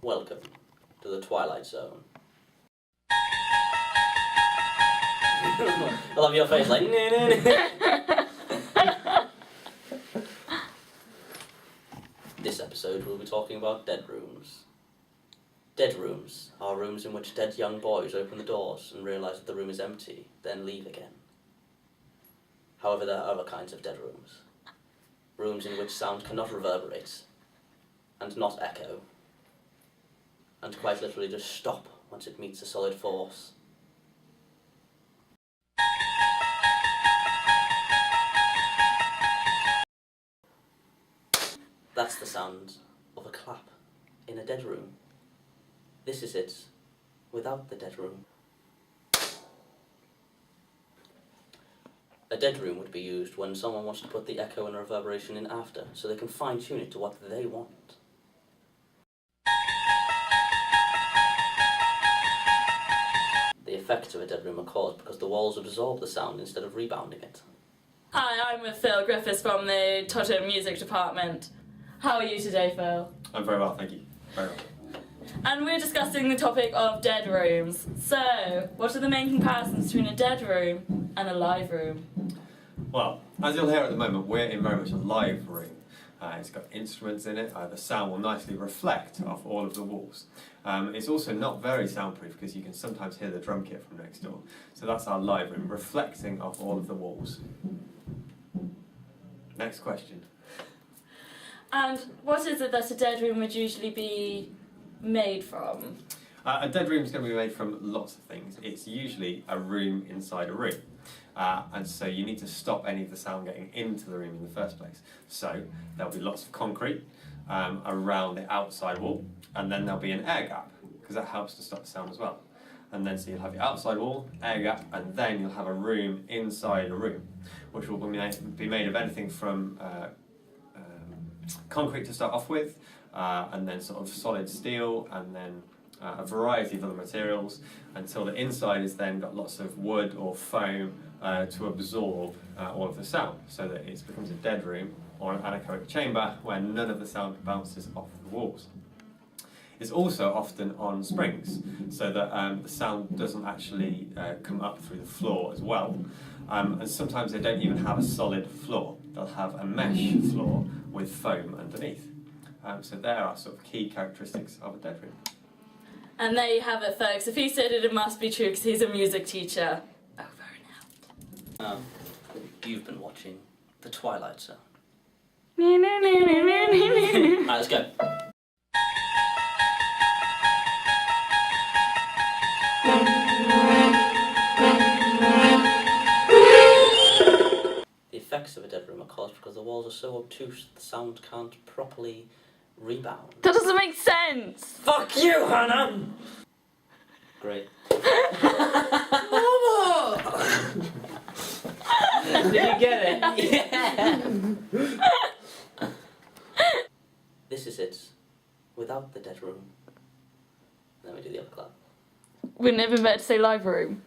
Welcome to the Twilight Zone. I love your face, like, This episode we'll be talking about dead rooms. Dead rooms are rooms in which dead young boys open the doors and realise that the room is empty, then leave again. However, there are other kinds of dead rooms. Rooms in which sound cannot reverberate, and not echo, and quite literally just stop once it meets a solid force. That's the sound of a clap in a dead room. This is it without the dead room. A dead room would be used when someone wants to put the echo and reverberation in after, so they can fine-tune it to what they want. The effects of a dead room are caused because the walls absorb the sound instead of rebounding it. Hi, I'm with Phil Griffiths from the Tottenham Music Department. How are you today, Phil? I'm very well, thank you. Very well. And we're discussing the topic of dead rooms. So, what are the main comparisons between a dead room and a live room? Well, as you'll hear at the moment, we're in very much a live room. It's got instruments in it. The sound will nicely reflect off all of the walls. It's also not very soundproof because you can sometimes hear the drum kit from next door. So that's our live room, reflecting off all of the walls. Next question. And what is it that a dead room would usually be made from? A dead room is going to be made from lots of things. It's usually a room inside a room. And so you need to stop any of the sound getting into the room in the first place. So there'll be lots of concrete around the outside wall, and then there'll be an air gap, because that helps to stop the sound as well. And then so you'll have your outside wall, air gap, and then you'll have a room inside a room, which will be made of anything from concrete to start off with, and then sort of solid steel, and then a variety of other materials, until the inside has then got lots of wood or foam to absorb all of the sound, so that it becomes a dead room or an anechoic chamber where none of the sound bounces off the walls. It's also often on springs, so that the sound doesn't actually come up through the floor as well. And sometimes they don't even have a solid floor. They'll have a mesh floor with foam underneath. So there are sort of key characteristics of a dead room. And there you have it, folks. If he said it, it must be true because he's a music teacher. Over and out. You've been watching the Twilight Zone. Alright, let's go. The effects of a dead room are caused because the walls are so obtuse that the sound can't properly rebound. That doesn't make sense! Fuck you, Hannah! Great. Did you get it? Yeah! This is it without the dead room. Then we do the other clap. We're never meant to say live room.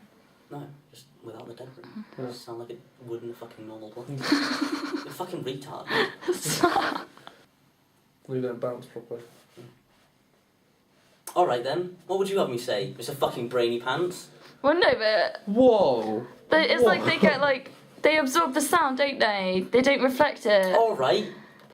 No, just without the dead room. You just sound like it would in a fucking normal place. You're fucking retard. We don't bounce properly. Alright then, what would you have me say, Mr. fucking Brainy Pants? Well, no, but Whoa! it's like they get, like, they absorb the sound, don't they? They don't reflect it. Alright,